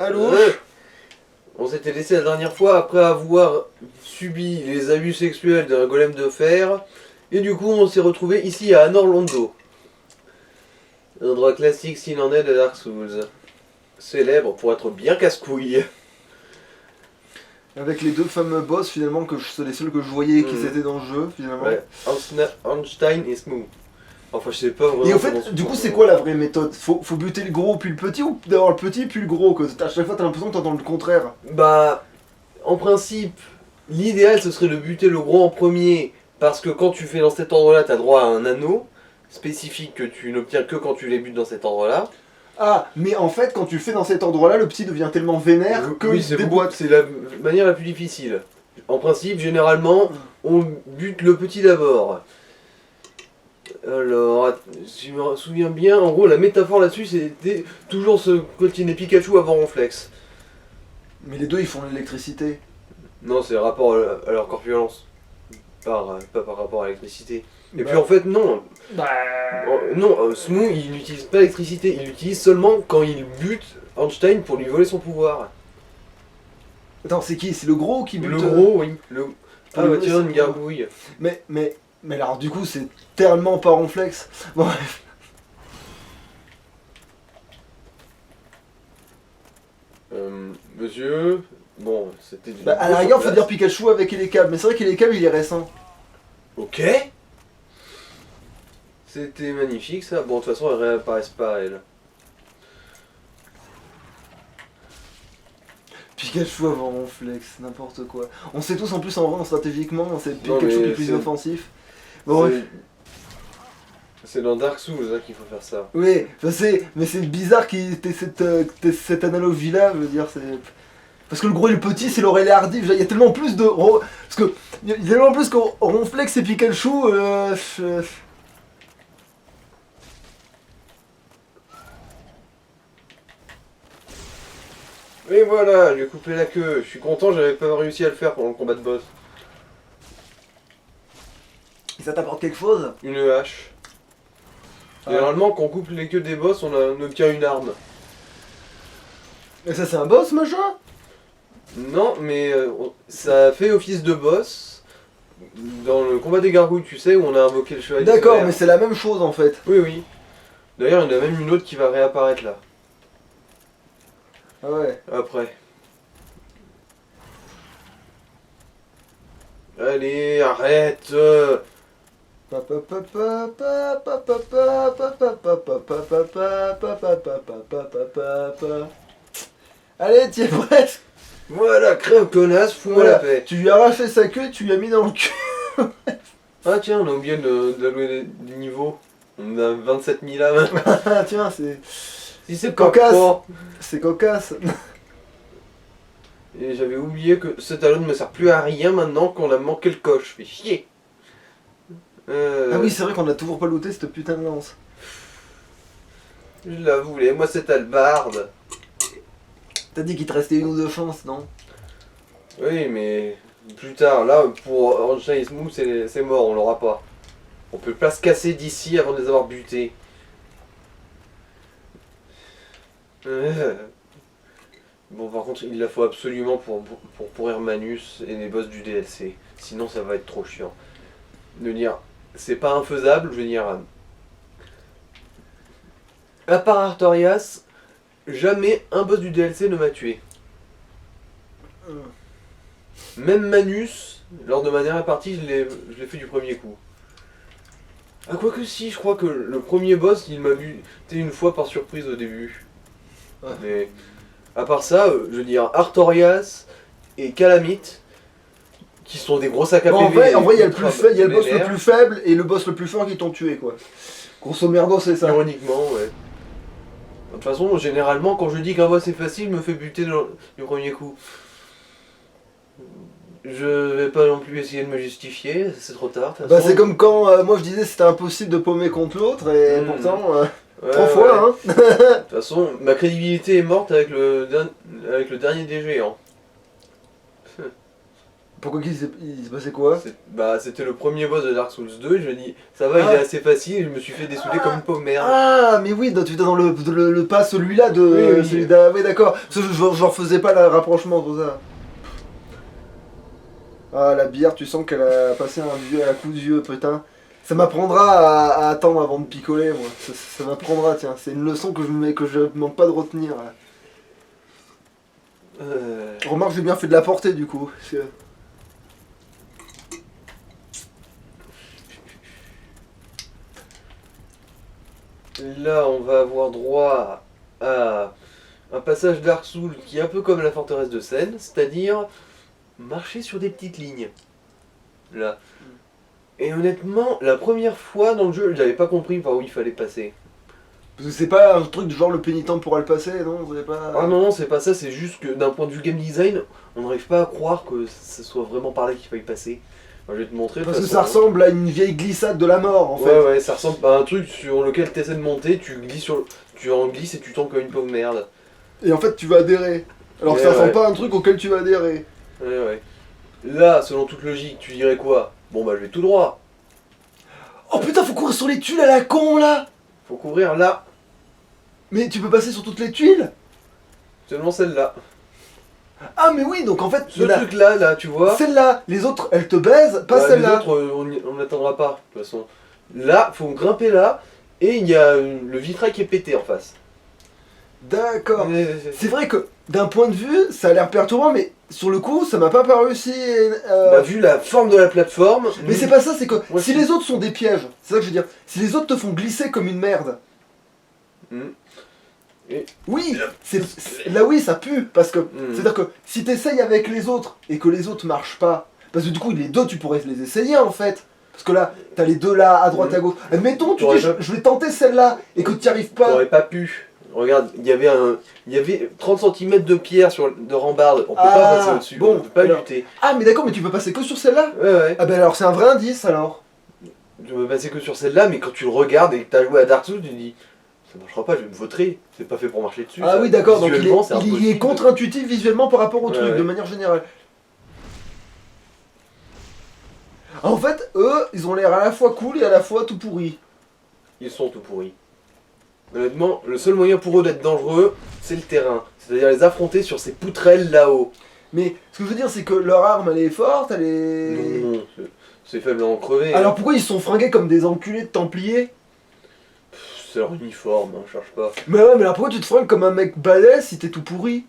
Allô. On s'était laissé la dernière fois après avoir subi les abus sexuels d'un golem de fer. Et du coup, on s'est retrouvé ici à Anor Londo. Un endroit classique s'il en est de Dark Souls. Célèbre pour être bien casse-couille. Avec les deux fameux boss finalement que c'est les seuls que je voyais qui Mhm. étaient dans le jeu finalement. Ouais, Einstein et Smooth. Enfin, je sais pas vraiment. Et au comment fait, du coup, se- c'est quoi la vraie méthode? Faut buter le gros puis le petit ou d'abord le petit puis le gros? Que à chaque fois t'as l'impression que t'entends le contraire. Bah, en principe, l'idéal ce serait de buter le gros en premier. Parce que quand tu fais dans cet ordre-là, t'as droit à un anneau spécifique que tu n'obtiens que quand tu les butes dans cet ordre-là. Ah, mais en fait, quand tu le fais dans cet ordre-là, le petit devient tellement vénère que Oui, il c'est déboîte. c'est la manière la plus difficile. En principe, généralement, on bute le petit d'abord. Alors, si je me souviens bien, en gros, la métaphore là-dessus, c'était toujours ce continuer Pikachu avant Ronflex. Mais les deux ils font l'électricité. Non, c'est rapport à leur corpulence. Pas par rapport à l'électricité. Et Bah. puis en fait, non. Bah. Non, Smooth, il n'utilise pas l'électricité. Il l'utilise seulement quand il bute Einstein pour lui voler son pouvoir. Attends, c'est qui? C'est le gros qui bute? Le gros, oui. Ah, lui bah voler tiens, son une pouvoir. gargouille. Mais alors, du coup, c'est tellement pas ronflex. Bon, bref. Monsieur. Bon, c'était du. Bah, à la rigueur, faut dire Pikachu avec Elekab. Mais c'est vrai qu'Elekab il est récent. Ok. C'était magnifique ça. Bon, de toute façon, elles réapparaissent pas, elles. Pikachu avant ronflex, n'importe quoi. On sait tous en plus en vrai, stratégiquement, c'est Non, Pikachu mais qui est plus c'est- inoffensif. Bon, bref. C'est dans Dark Souls hein, qu'il faut faire ça. Oui, mais c'est bizarre qu'il y ait cette analogie-là, je veux dire, c'est... Parce que le gros et le petit, c'est Laurel et Hardy, il y a tellement plus de... Parce que, il y a tellement plus que Ronflex et Pikachu, Et voilà, j'ai coupé la queue. Je suis content, j'avais pas réussi à le faire pendant le combat de boss. Ça t'apporte quelque chose? Une hache. Ah. Généralement, quand on coupe les queues des boss, on obtient une arme. Et ça, c'est un boss, machin? Non, mais ça fait office de boss dans le combat des gargouilles, tu sais, où on a invoqué le chevalier. D'accord, solaire. mais c'est la même chose, en fait. Oui, oui. D'ailleurs, il y en a même une autre qui va réapparaître là, Ah ouais. après. Allez, arrête Allez, t'y es presque. Voilà, crève connasse, fous-moi la paix. Tu lui as arraché sa queue et tu lui as mis dans le cul. Ah tiens, on a oublié d'allouer des niveaux. On a 27 000 âmes. Ah tiens, c'est Si c'est cocasse. pas c'est cocasse. Et j'avais oublié que ce talon ne me sert plus à rien maintenant qu'on a manqué le coche. Fait chier. Ah oui, c'est vrai qu'on a toujours pas looté cette putain de lance. Je la voulais, moi c'est Albarde. T'as dit qu'il te restait une ou deux chances, non? Oui, mais plus tard, là, pour Ornstein et Smooth, c'est mort, on l'aura pas. On peut pas se casser d'ici avant de les avoir butés. Bon, par contre, il la faut absolument pour pourrir Manus et les boss du DLC. Sinon, ça va être trop chiant. De dire, c'est pas infaisable, je veux dire. À part Artorias, jamais un boss du DLC ne m'a tué. Même Manus, lors de ma dernière partie, je l'ai fait du premier coup. Ah, quoique si, je crois que le premier boss, il m'a buté une fois par surprise au début. Ouais. Mais à part ça, je veux dire, Artorias et Calamite, qui sont des gros sacs à Bon, PV. en vrai, il y a le boss le vénères. plus faible et le boss le plus fort qui t'ont tué, quoi. Grosso merdo, c'est ça. Ironiquement, ouais. De toute façon, généralement, quand je dis qu'un boss est facile, je me fais buter du premier coup. Je vais pas non plus essayer de me justifier, c'est trop tard. de toute Bah, façon. c'est comme quand moi je disais c'était impossible de paumer contre l'autre et pourtant, Ouais, 3 fois, hein. De toute façon, ma crédibilité est morte avec le dernier des géants. Pourquoi il se passait quoi? Bah, c'était le premier boss de Dark Souls 2, je me dis, ça va, il Ah. est assez facile, et je me suis fait dessouder comme une pauvre merde. Ah, mais oui, tu étais dans le pas celui-là de. Oui, oui. Celui oui, d'accord. Parce que je refaisais pas le rapprochement pour ça. Ah, la bière, tu sens qu'elle a passé un coup de vieux, putain. Ça m'apprendra à attendre avant de picoler, moi. Ça m'apprendra, tiens. C'est une leçon que je manque pas de retenir. Là. Remarque, j'ai bien fait de la portée, du coup. Parce que- Là, on va avoir droit à un passage Dark Souls qui est un peu comme la forteresse de Sen, c'est-à-dire marcher sur des petites lignes. Là. Et honnêtement, la première fois dans le jeu, j'avais pas compris par où il fallait passer. Parce que c'est pas un truc du genre le pénitent pourra le passer, non? Vous avez pas... Ah non, non, c'est pas ça, c'est juste que d'un point de vue game design, on n'arrive pas à croire que ce soit vraiment par là qu'il fallait passer. Enfin, je vais te montrer. de Parce que toute ça façon. ressemble à une vieille glissade de la mort, en fait. Ouais, ouais, ça ressemble à un truc sur lequel tu essaies de monter, tu en glisses et tu tombes comme une pauvre merde. Et en fait, tu vas adhérer. Alors que Ouais, ça ressemble ouais. pas à un truc auquel tu vas adhérer. Ouais, ouais. Là, selon toute logique, tu dirais quoi? Bon, bah, je vais tout droit. Oh putain, faut courir sur les tuiles à la con, là! Faut courir là, Mais tu peux passer sur toutes les tuiles? seulement celle-là. Ah, mais oui, donc en fait, Ce truc-là, là, tu vois. celle-là, les autres, elles te baisent, pas Bah, les celle-là. autres, on n'attendra pas, de toute façon. Là, faut grimper là, et il y a le vitrail qui est pété en face. D'accord. Ouais, C'est vrai que d'un point de vue, ça a l'air perturbant, mais sur le coup, ça m'a pas paru si. Bah, vu la forme de la plateforme. Mais c'est pas ça, c'est que Ouais, si si. les autres sont des pièges, c'est ça que je veux dire. Si les autres te font glisser comme une merde. Hmm. Oui, là oui, ça pue parce que Hmm. c'est-à-dire que si t'essayes avec les autres et que les autres marchent pas, parce que du coup les deux tu pourrais les essayer en fait. Parce que là, t'as les deux là, à droite, à gauche. Admettons, tu T'aurais dis, pas- je vais tenter celle-là et que tu n'y arrives pas. T'aurais pas pu. Regarde, il y avait 30 cm de pierre de rambarde. On peut pas passer au-dessus. bon, On peut pas alors. lutter. Ah, mais d'accord, mais tu peux passer que sur celle-là? Ouais, ouais. Ah, ben alors c'est un vrai indice alors. Tu peux passer que sur celle-là, mais quand tu le regardes et que t'as joué à Dark Souls, tu te dis ça marchera pas, je vais me vautrer. C'est pas fait pour marcher dessus. Ah ça. oui, d'accord, donc Visuellement, c'est il est impossible. contre-intuitif visuellement par rapport au Ouais, truc, ouais. de manière générale. En fait, eux, ils ont l'air à la fois cool et à la fois tout pourris. Ils sont tout pourris. Honnêtement, le seul moyen pour eux d'être dangereux, c'est le terrain. C'est-à-dire les affronter sur ces poutrelles là-haut. Mais ce que je veux dire, c'est que leur arme, elle est forte, elle est... Non, c'est faible à en crever. Alors pourquoi ils sont fringués comme des enculés de templiers? C'est leur uniforme, hein, cherche pas. Mais ouais, mais alors pourquoi tu te fringues comme un mec balèze si t'es tout pourri?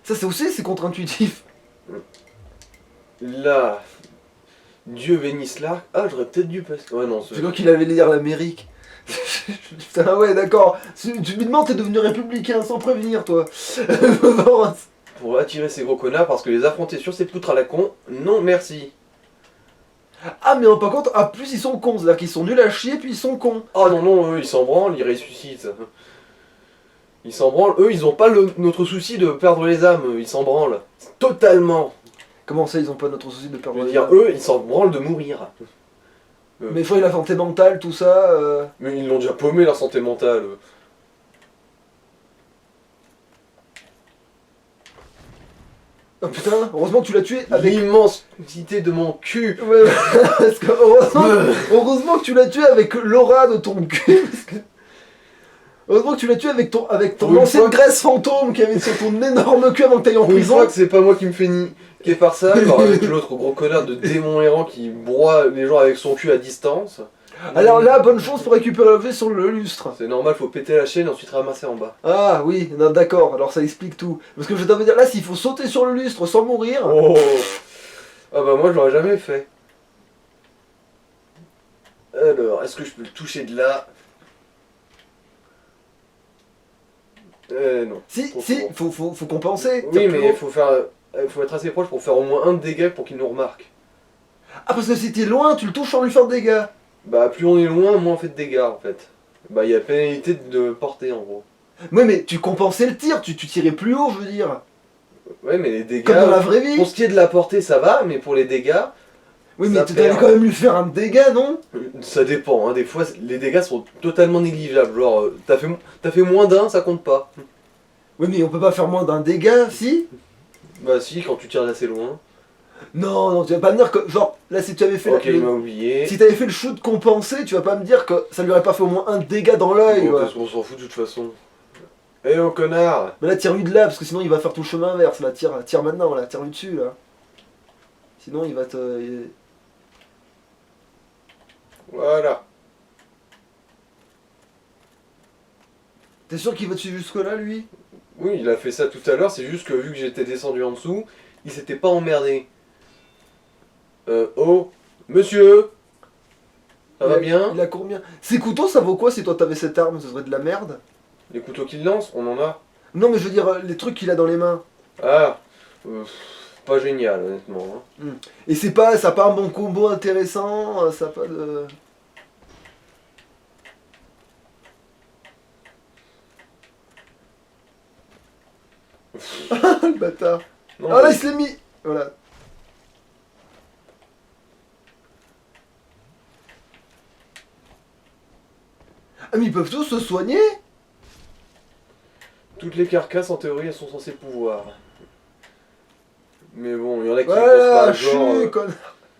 Ça c'est aussi, c'est contre-intuitif. Là, Dieu bénisse l'arc. Ah, j'aurais peut-être dû passer. Ouais, non, C'est toi qui l'avais lire l'Amérique. Putain, ouais, d'accord. Subitement, t'es devenu républicain sans prévenir, toi. Pour attirer ces gros connards, parce que les affronter sur ces poutres à la con, non merci. Ah, mais par contre, ah, plus ils sont cons. C'est-à-dire qu'ils sont nuls à chier, puis ils sont cons. Oh non, non, eux, ils s'en branlent, ils ressuscitent. Ils s'en branlent. Eux, ils ont pas notre souci de perdre les âmes, ils s'en branlent. Totalement. Comment ça, ils ont pas notre souci de Je perdre veux les dire, âmes? eux, ils s'en branlent de mourir. Mais faut la santé mentale, tout ça. Mais ils l'ont déjà paumé leur santé mentale. Oh putain, heureusement que tu l'as tué avec. L'immensité de mon cul. Ouais, parce que heureusement que tu l'as tué avec l'aura de ton cul. Parce que... Heureusement que tu l'as tué avec ton Pour une ancienne fois- graisse fantôme qui avait sur ton énorme cul avant que t'ailles en Pour une prison. fois que c'est pas moi qui me fais niquer par ça, alors avec l'autre gros connard de démon errant qui broie les gens avec son cul à distance. Alors là, bonne chance pour récupérer l'objet sur le lustre. C'est normal, faut péter la chaîne et ensuite ramasser en bas. Ah oui, non, d'accord, alors ça explique tout. Parce que je t'avais dire, là, s'il faut sauter sur le lustre sans mourir. Oh. Ah bah moi je l'aurais jamais fait. Alors, est-ce que je peux le toucher de là? Non. Si, Trop si, fort. faut compenser. Oui, tire plus mais haut. faut être assez proche pour faire au moins un de dégâts pour qu'il nous remarque. Ah, parce que si t'es loin, tu le touches sans lui faire de dégâts. Bah plus on est loin, moins on fait de dégâts en fait. Bah il y a pénalité de portée en gros. Ouais, mais tu compensais le tir, tu tirais plus haut, je veux dire. Ouais mais les dégâts... Comme dans la vraie vie. Pour ce qui est de la portée ça va, mais pour les dégâts, Oui, ça mais tu devais perd. quand même lui faire un dégât, non? ça dépend. Hein. Des fois les dégâts sont totalement négligeables. Genre t'as fait moins d'un, ça compte pas. Oui, mais on peut pas faire moins d'un dégât, si? Bah si, quand tu tires d'assez loin. Non, non, tu vas pas me dire que, genre, là, si tu avais fait Ok, la- il m'a oublié. si t'avais fait le shoot compensé, tu vas pas me dire que ça lui aurait pas fait au moins un dégât dans l'œil, Bon, quoi. parce qu'on s'en fout de toute façon. Eh oh connard! Mais là, tire-lui de là, parce que sinon, il va faire tout le chemin inverse, là. Tire maintenant, là, tire-lui dessus, là. Sinon, il va te... Voilà. T'es sûr qu'il va te suivre jusque-là, lui? Oui, il a fait ça tout à l'heure, c'est juste que vu que j'étais descendu en dessous, il s'était pas emmerdé. Oh, monsieur! Ça va bien? Il a combien? Ces couteaux, ça vaut quoi si toi t'avais cette arme? Ce serait de la merde? Les couteaux qu'il lance, on en a. Non, mais je veux dire, les trucs qu'il a dans les mains. Ah, pas génial, honnêtement. Hein. Et c'est pas, ça a pas un bon combo intéressant, ça a pas de... Le bâtard. Non, Ah là, mais- il se l'est mis. Voilà. Ah, mais ils peuvent tous se soigner? Toutes les carcasses, en théorie, elles sont censées pouvoir. Mais bon, il y en a qui Voilà, pensent pas, je genre, suis connard.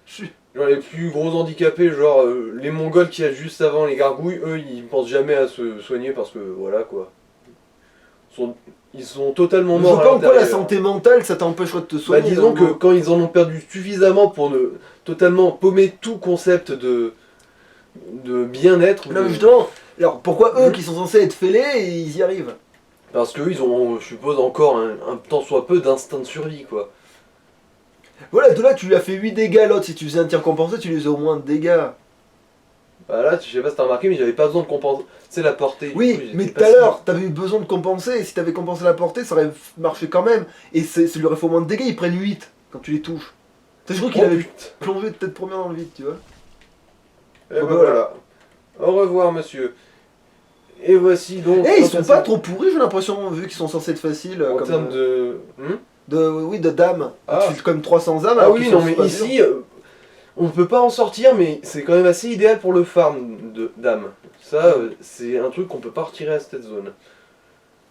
Je suis... genre les plus gros handicapés, genre les Mongols qui a juste avant les gargouilles, eux, ils pensent jamais à se soigner parce que, voilà, quoi. Ils sont totalement Je morts vois à pas en quoi la l'intérieur. santé mentale, ça t'empêcherait de te Bah, soigner. disons que normalement. quand ils en ont perdu suffisamment pour ne totalement paumer tout concept de bien-être, Non, de- mais justement, alors pourquoi eux qui sont censés être fêlés, ils y arrivent? parce qu'eux, ils ont, je suppose, encore un tant soit peu d'instinct de survie, quoi. Voilà, de là, tu lui as fait 8 dégâts, l'autre, si tu faisais un tir compensé, tu lui faisais au moins de dégâts. Bah là, je sais pas si t'as remarqué, mais j'avais pas besoin de compenser. C'est la portée. Du coup, Oui, j'étais mais tout pas à si- l'heure, t'avais eu besoin de compenser, et si t'avais compensé la portée, ça aurait marché quand même. Et ça lui aurait fait au moins de dégâts, ils prennent 8 quand tu les touches. Je crois qu'il Oh avait putain. plongé de tête première dans le vide, tu vois. Et ben bah voilà. Au revoir, monsieur. Et voici donc. Eh, ils un sont passage- pas trop pourris, j'ai l'impression, vu qu'ils sont censés être faciles. En comme, termes oui, de dames. Ah. Tu fais comme 300 âmes, Ah alors oui, qu'ils non, sont mais pas ici, durs. on peut pas en sortir, mais c'est quand même assez idéal pour le farm de d'âme. Ça, c'est un truc qu'on peut pas retirer à cette zone.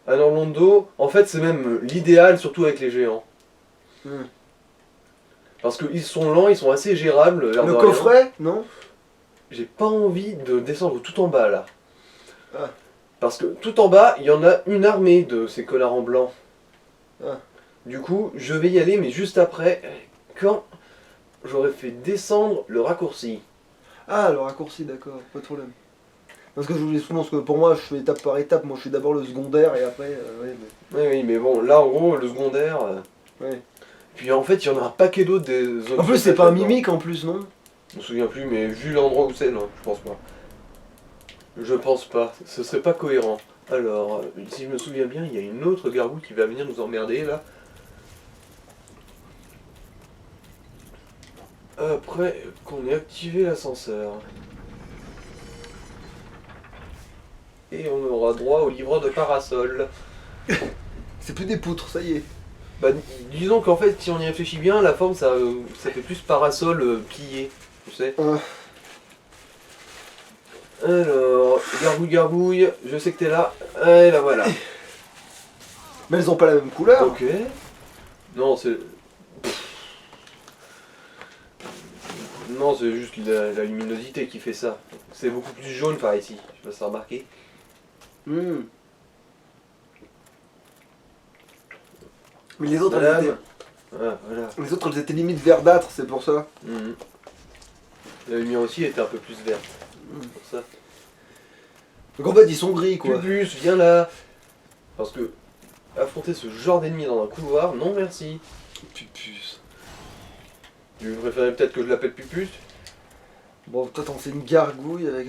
À Orlando, en fait, c'est même l'idéal, surtout avec les géants. Hmm. Parce qu'ils sont lents, ils sont assez gérables. l'air Le de rien. coffret, non? J'ai pas envie de descendre tout en bas là. Ah. Parce que tout en bas, il y en a une armée de ces connards en blanc. Ah. Du coup, je vais y aller, mais juste après, quand j'aurai fait descendre le raccourci. Ah, le raccourci, d'accord, pas de problème. Parce que je voulais souvent, parce que pour moi, je fais étape par étape, moi je fais d'abord le secondaire et après, ouais, Oui, oui, mais bon, là en gros, le secondaire. ouais. Puis en fait, il y en a un paquet d'autres des zones. En plus, c'est pas un là-dedans. mimique en plus, non? Je me souviens plus, mais vu l'endroit où c'est, non, je pense pas. Je pense pas, ce serait pas cohérent. Alors, si je me souviens bien, il y a une autre gargouille qui va venir nous emmerder là. Après qu'on ait activé l'ascenseur. Et on aura droit au livre de parasol. C'est plus des poutres, ça y est. Bah, disons qu'en fait, si on y réfléchit bien, la forme ça fait plus parasol plié, tu sais. Alors, gargouille, je sais que t'es là. Et là voilà. Mais elles ont pas la même couleur. Ok. Non, c'est. Non, c'est juste la luminosité qui fait ça. C'est beaucoup plus jaune par ici. Je sais pas si t'as remarqué. Hmm. Mais les autres, Madame. elles étaient... Ah, voilà. les autres, elles étaient limite verdâtres, c'est pour ça. Mhm. La lumière aussi était un peu plus verte. C'est pour ça. Donc en fait, ils sont gris, quoi. Pupus, viens là. Parce que affronter ce genre d'ennemi dans un couloir, non merci. Pupus. Tu préférais peut-être que je l'appelle Pupus? Bon, toi, t'en c'est une gargouille avec...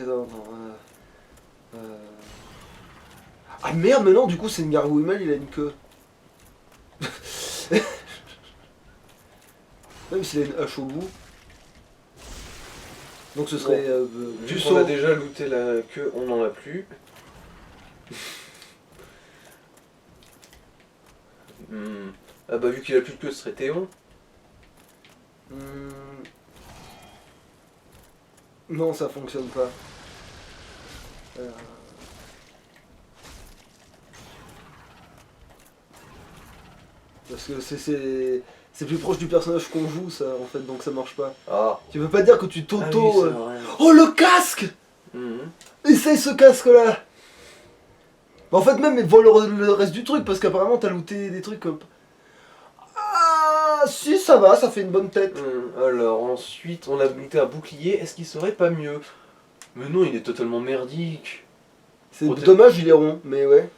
Ah merde, mais non, du coup, c'est une gargouille mâle, il a une queue. Même s'il a une hache au bout. Donc ce serait Vu du qu'on a saut. déjà looté la queue, on n'en a plus. Ah bah vu qu'il a plus de queue, ce serait Théon. Hmm. Non, ça fonctionne pas. Euh. Parce que C'est plus proche du personnage qu'on joue, ça, en fait, donc ça marche pas. Ah. Tu veux pas dire que tu Ah oui, t'auto... c'est vrai. Oh, le casque! Mhm. Essaye ce casque-là! Bah, en fait, même, il vole le reste du truc, parce qu'apparemment, t'as looté des trucs comme... Ah, si, ça va, ça fait une bonne tête. Alors ensuite, on a looté un bouclier. Est-ce qu'il serait pas mieux? Mais non, il est totalement merdique. C'est Protège- dommage, il est rond, mais ouais.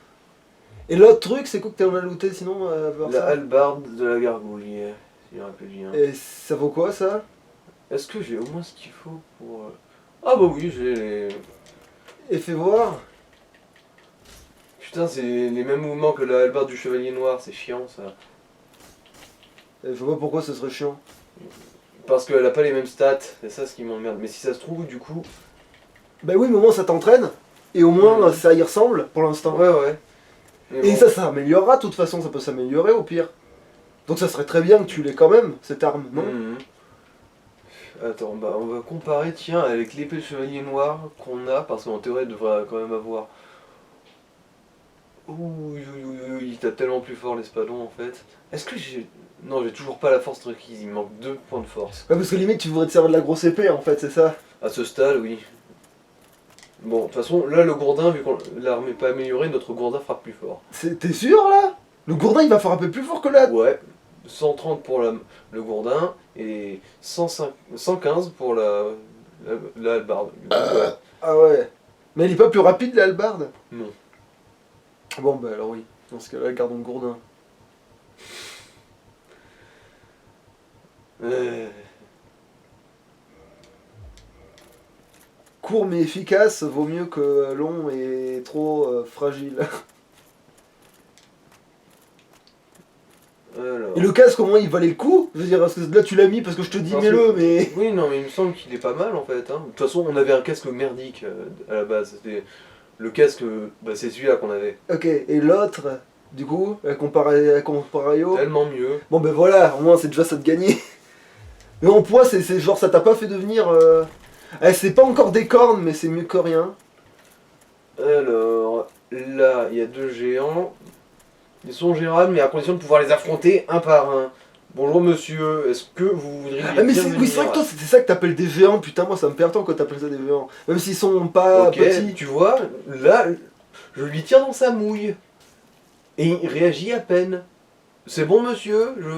Et l'autre truc, c'est quoi que t'en as looté, sinon, à part La ça hallebarde de la gargouille, si je me rappelle bien. Et ça vaut quoi, ça? Est-ce que j'ai au moins ce qu'il faut pour... Ah bah oui, j'ai les... Et fais voir. Putain, c'est les mêmes mouvements que la hallebarde du chevalier noir, c'est chiant ça. Et je vois pas pourquoi ce serait chiant. Parce qu'elle a pas les mêmes stats, c'est ça ce qui m'emmerde. Mais si ça se trouve, du coup... Bah oui, mais au moins ça t'entraîne. Et au moins Mhm. ça y ressemble pour l'instant. Ouais, ouais. Mais Et bon. ça améliorera, de toute façon, ça peut s'améliorer au pire. Donc ça serait très bien que tu l'aies quand même, cette arme, non? Mhm. Attends, bah on va comparer, tiens, avec l'épée de chevalier noir qu'on a, parce qu'en théorie, elle devrait quand même avoir... Ouh, il tape tellement plus fort l'espadon en fait. Est-ce que j'ai... Non, j'ai toujours pas la force requise, il me manque 2 points de force. Ouais, parce que limite tu voudrais te servir de la grosse épée en fait, c'est ça? À ce stade, oui. Bon, de toute façon, là, le gourdin, vu que l'arme n'est pas améliorée, notre gourdin frappe plus fort. T'es sûr là? Le gourdin il va frapper plus fort que la... Ouais, 130 pour le gourdin et 115 pour la hallebarde. Ouais. Ah ouais. Mais elle est pas plus rapide la hallebarde? Non. Bon bah alors oui, dans ce cas-là, gardons le gourdin. Euh, Court mais efficace vaut mieux que long et trop fragile. alors... Et le casque au moins il valait le coup? Je veux dire, parce que là tu l'as mis parce que je te dis Parce mets-le, mais... Oui, non, mais il me semble qu'il est pas mal en fait. Hein. De toute façon, on avait un casque merdique à la base. C'était le casque, bah, c'est celui-là qu'on avait. Ok, et l'autre, du coup, à comparario... Tellement mieux. Bon ben voilà, au moins c'est déjà ça de gagner. Mais en poids, c'est genre ça t'a pas fait devenir... c'est pas encore des cornes, mais c'est mieux que rien. Alors, là, il y a 2 géants. Ils sont gérables, mais à condition de pouvoir les affronter un par un. Bonjour monsieur, est-ce que vous voudriez Ah mais bien oui, c'est vrai que toi c'est ça que t'appelles des géants, putain moi ça me perd tant quand t'appelles ça des géants. Même s'ils sont pas Ok, petits. tu vois, là, je lui tire dans sa mouille. Et il réagit à peine. C'est bon monsieur, je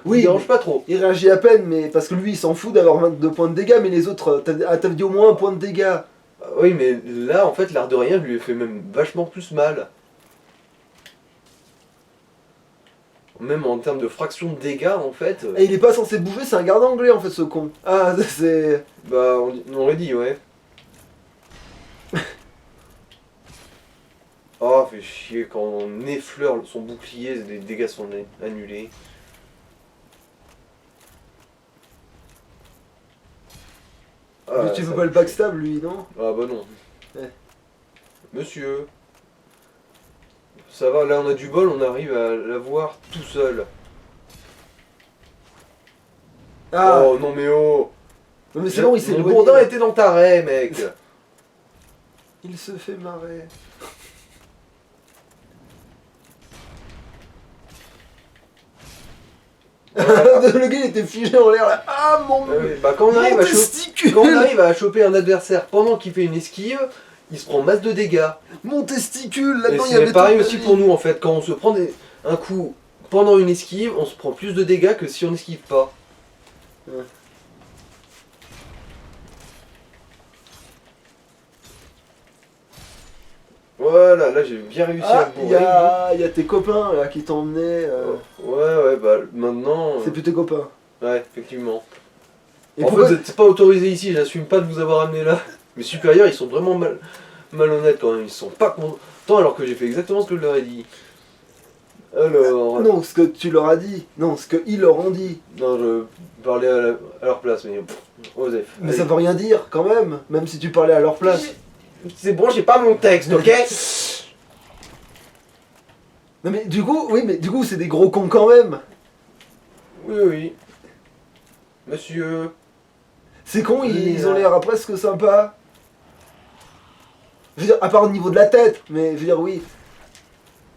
Oui, vous dérange mais- pas trop. Il réagit à peine, mais parce que lui il s'en fout d'avoir 22 points de dégâts, mais les autres, t'as dit au moins un point de dégâts. Ah oui, mais là, en fait, l'air de rien, je lui ai fait même vachement plus mal. Même en termes de fraction de dégâts, en fait. Et il est pas censé bouger, c'est un garde anglais en fait ce con. Ah c'est... Bah, on aurait dit, ouais. Oh, fait chier, quand on effleure son bouclier, les dégâts sont annulés. Ah, tu ça veux pas le me backstab lui, non? Ah bah non. Ouais. Monsieur. Ça va, là on a du bol, on arrive à l'avoir tout seul. Ah Oh non mais oh. non, mais c'est bon, il s'est Mon éloigné. gourdin était dans ta raie, mec. Il se fait marrer. Le gars il était figé en l'air là. Ah mon... Bah quand on mon arrive à testicule. quand on arrive à choper un adversaire pendant qu'il fait une esquive, il se prend masse de dégâts. Mon testicule, Et là-dedans il y avait c'est pareil toute ma aussi vie. pour nous en fait, quand on se prend un coup pendant une esquive, on se prend plus de dégâts que si on n'esquive pas. Ouais. Voilà, là j'ai bien réussi à Ah, le il bourrer. y a tes copains là qui t'emmenaient. Ouais, bah maintenant. C'est plus tes copains. Ouais, effectivement. Et En pourquoi... fait, c'est pas autorisé ici, j'assume pas de vous avoir amené là. Mes supérieurs, ils sont vraiment malhonnêtes quand même, ils sont pas contents alors que j'ai fait exactement ce que je leur ai dit. Alors. Non, ce que tu leur as dit. Non, ce qu'ils leur ont dit. Non, je parlais à leur place, mais. Osef. Mais ça veut rien dire quand même si tu parlais à leur place. C'est bon, j'ai pas mon texte, ok? Non mais du coup, oui, mais du coup c'est des gros cons quand même. Oui, oui. Monsieur. C'est con, Oui, ils ont l'air presque sympas. Je veux dire, à part au niveau de la tête, mais je veux dire, oui.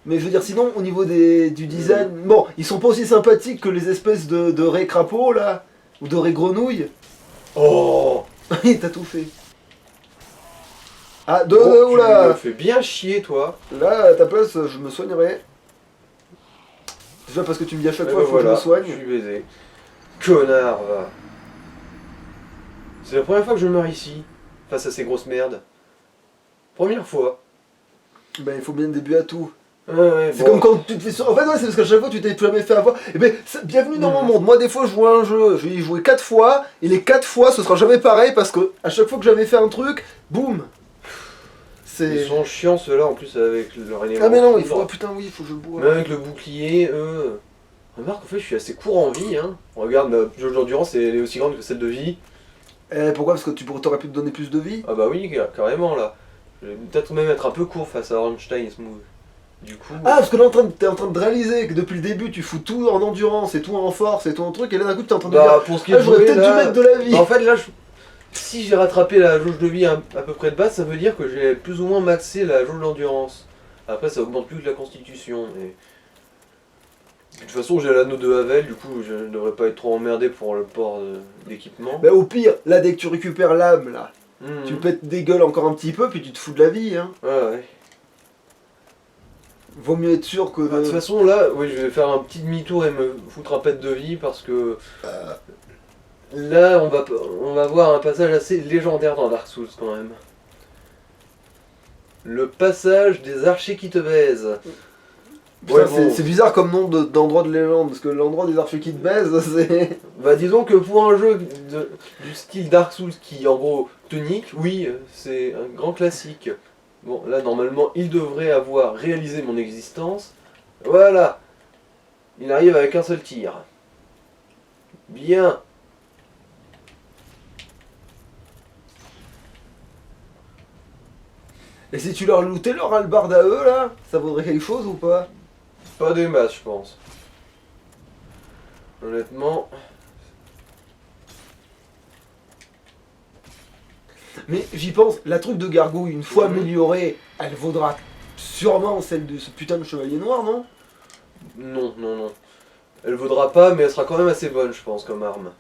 Mais je veux dire, sinon, au niveau du design, bon, ils sont pas aussi sympathiques que les espèces de raies crapauds, là, ou de raies grenouilles. Oh, T'as tout fait. Ah, tu oula. me fais bien chier, toi. Là, à ta place, je me soignerai. Déjà parce que tu me dis à chaque Eh fois, ben faut que je me voilà, soigne. je suis baisé. Connard, va. C'est la première fois que je meurs ici, face à ces grosses merdes. Première fois. Ben, il faut bien début à tout. Ouais, C'est bon. comme quand tu te fais sur... En fait, ouais, c'est parce qu'à chaque fois, tu t'es jamais fait avoir. Et ben, bienvenue dans mon monde. Moi, des fois, je joue à un jeu, je vais y jouer 4 fois, et les 4 fois, ce sera jamais pareil, parce que à chaque fois que j'avais fait un truc, boum. C'est... Ils sont chiants ceux-là en plus avec leur élément. Ah mais non, il faut... foudre. Ah putain, oui, il faut que je le bois. Même avec le bouclier, eux. Remarque, en fait, je suis assez court en vie. Hein. Regarde, ma jauge d'endurance, elle est aussi grande que celle de vie. Pourquoi? Parce que t'aurais pu te donner plus de vie? Ah bah oui, carrément là. Je vais peut-être même être un peu court face à Ornstein et Smooth. Du coup. Ah, parce que là, t'es en train de réaliser que depuis le début, tu fous tout en endurance, et tout en force, et tout en truc, et là, d'un coup, t'es en train de dire... Bah, pour ce qui est Ah, de j'aurais jouer, peut-être là... dû mettre de la vie. Bah, en fait, là, si j'ai rattrapé la jauge de vie à peu près de base, ça veut dire que j'ai plus ou moins maxé la jauge d'endurance. Après, ça augmente plus que la constitution. Et... De toute façon, j'ai l'anneau de Havel, du coup, je ne devrais pas être trop emmerdé pour le port d'équipement. Bah au pire, là, dès que tu récupères l'âme, là, Mhm. tu pètes des gueules encore un petit peu, puis tu te fous de la vie, hein. Ouais, ouais. Vaut mieux être sûr que... Bah, de toute façon, là, oui, je vais faire un petit demi-tour et me foutre un pet de vie parce que là, on va voir un passage assez légendaire dans Dark Souls quand même. Le passage des archers qui te baisent. Putain, Ouais, bon. c'est bizarre comme nom d'endroit de légende, parce que l'endroit des archers qui te baisent, c'est... Bah, disons que pour un jeu du style Dark Souls qui, en gros, te nique, oui, c'est un grand classique. Bon, là, normalement, il devrait avoir réalisé mon existence. Voilà. Il arrive avec un seul tir. Bien. Et si tu leur lootais leur hallebarde à eux, là, ça vaudrait quelque chose ou pas? Pas des masses, je pense. Honnêtement. Mais j'y pense, la truc de gargouille, une fois Mhm. améliorée, elle vaudra sûrement celle de ce putain de chevalier noir, non? Non, non, non. Elle vaudra pas, mais elle sera quand même assez bonne, je pense, comme arme.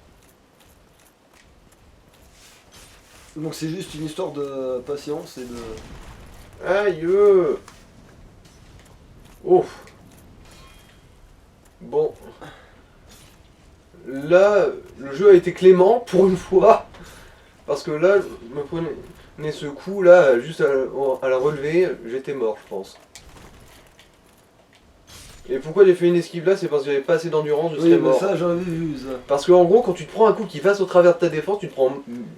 Donc c'est juste une histoire de patience et de... Aïe. Oh. Bon. Là, le jeu a été clément, pour une fois. Parce que là, je me prenais ce coup, là, juste à la relever, j'étais mort, je pense. Et pourquoi j'ai fait une esquive là, c'est parce que j'avais pas assez d'endurance, je Oui, serais mais mort. ça j'avais vu, ça. Parce qu'en gros, quand tu te prends un coup qui passe au travers de ta défense, tu te prends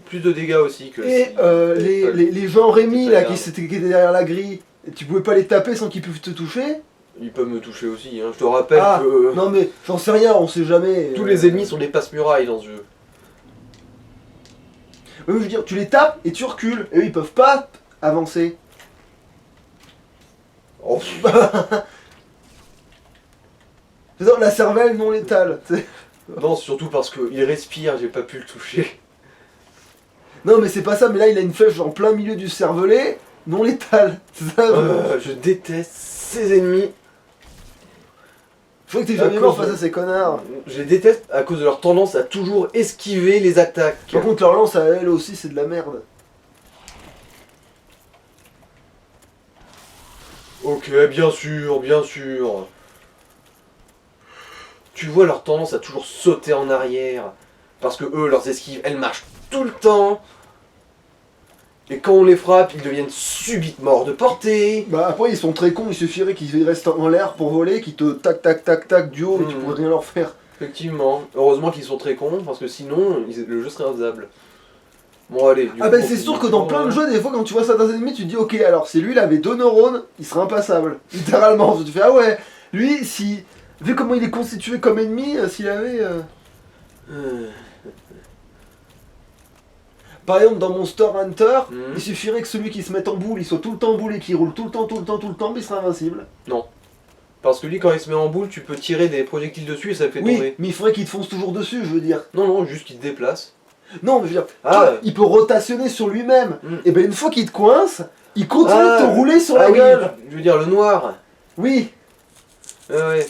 plus de dégâts aussi que Et si- les gens Rémi, là, Regarde. qui étaient derrière la grille, tu pouvais pas les taper sans qu'ils puissent te toucher? Ils peuvent me toucher aussi, hein. Je te rappelle Ah, que non mais j'en sais rien, on sait jamais. tous les ennemis sont des passe-murailles dans ce jeu. Oui, mais je veux dire, tu les tapes et tu recules, et eux ils peuvent pas avancer. Oh, C'est ça, la cervelle non létale. t'sais. non, surtout parce qu'il respire, j'ai pas pu le toucher. Non mais c'est pas ça, mais là il a une flèche en plein milieu du cervelet, non létale. C'est ça. Je déteste ces ennemis. Je crois que t'es À jamais mort cause face à ces connards. Je les déteste à cause de leur tendance à toujours esquiver les attaques. Par contre leur lance à elle aussi c'est de la merde. Ok, bien sûr, bien sûr. Tu vois leur tendance à toujours sauter en arrière. Parce que eux, leurs esquives, elles marchent tout le temps. Et quand on les frappe, ils deviennent subitement de portée. Bah après ils sont très cons, il suffirait qu'ils restent en l'air pour voler, qu'ils te tac tac tac tac du haut et tu pourrais rien leur faire. Effectivement. Heureusement qu'ils sont très cons, parce que sinon, le jeu serait infaisable. Bon, allez. Du Ah coup, bah c'est sûr que dans plein de jeux, des fois quand tu vois certains ennemis, tu te dis ok alors si lui il avait 2 neurones, il serait impassable. Littéralement, tu te fais ah ouais, lui si... Vu comment il est constitué comme ennemi, s'il avait... Par exemple dans Monster Hunter, Mhm. il suffirait que celui qui se mette en boule, il soit tout le temps en boule et qu'il roule tout le temps, mais il serait invincible. Parce que lui, quand il se met en boule, tu peux tirer des projectiles dessus et ça le fait Oui, tomber. mais il faudrait qu'il te fonce toujours dessus, je veux dire. Non, non, juste qu'il te déplace. Non, mais je veux dire, Ah. tu vois, il peut rotationner sur lui-même. Mm. Et ben une fois qu'il te coince, il continue Ah. de te rouler sur Ah la oui, gueule. je veux dire, le noir. Oui. Ah ouais.